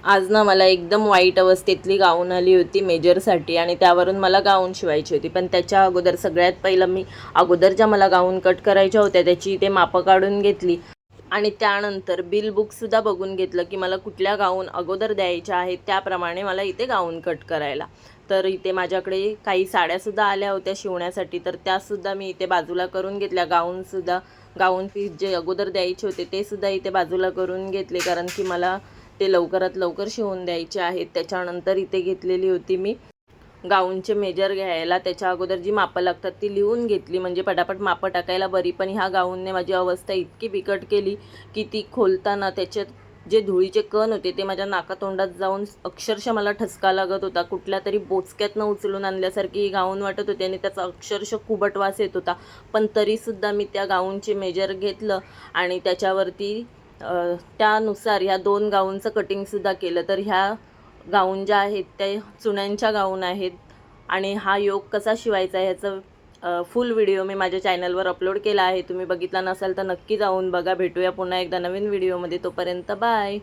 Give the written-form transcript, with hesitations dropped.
आज ना मला एकदम वाईट अवस्थेतली गाऊन आली होती मेजरसाठी आणि त्यावरून मला गाऊन शिवायची होती. पण त्याच्या अगोदर सगळ्यात पहिलं मी अगोदर ज्या मला गाऊन कट करायच्या होत्या त्याची ते मापं काढून घेतली आणि त्यानंतर बिल बुकसुद्धा बघून घेतलं की मला कुठल्या गाऊन अगोदर द्यायच्या आहेत, त्याप्रमाणे मला इथे गाऊन कट करायला. तर इथे माझ्याकडे काही साड्यासुद्धा आल्या होत्या शिवण्यासाठी, तर त्यासुद्धा मी इथे बाजूला करून घेतल्या. गाऊन पीस जे अगोदर द्यायचे होते ते सुद्धा इथे बाजूला करून घेतले, कारण की मला ते लवकरात लवकर शिवून द्यायचे आहेत. त्याच्यानंतर इथे घेतलेली होती मी गाऊनचे मेजर घ्यायला. त्याच्या अगोदर जी मापं लागतात ती लिहून घेतली, म्हणजे पटापट मापं टाकायला बरी. पण ह्या गाऊनने माझी अवस्था इतकी बिकट केली की ती खोलताना त्याच्यात जे धुळीचे कण होते ते माझ्या नाकातोंडात जाऊन अक्षरशः मला ठसका लागत होता. कुठल्या तरी बोचक्यातनं उचलून आणल्यासारखी ही गाऊन वाटत होती आणि त्याचा अक्षरशः कुबट वास येत होता. पण तरीसुद्धा मी त्या गाऊनचे मेजर घेतलं आणि त्याच्यावरती त्यानुसार ह्या 2 गाऊनचं कटिंगसुद्धा केलं. तर ह्या गाऊन ज्या आहेत त्या चुण्यांच्या गाऊन आहेत आणि हा योग कसा शिवायचा ह्याचं फुल व्हिडिओ मी माझ्या चॅनलवर अपलोड केला आहे. तुम्ही बघितला नसाल तर नक्की जाऊन बघा. भेटूया पुन्हा एकदा नवीन व्हिडिओमध्ये. तोपर्यंत बाय.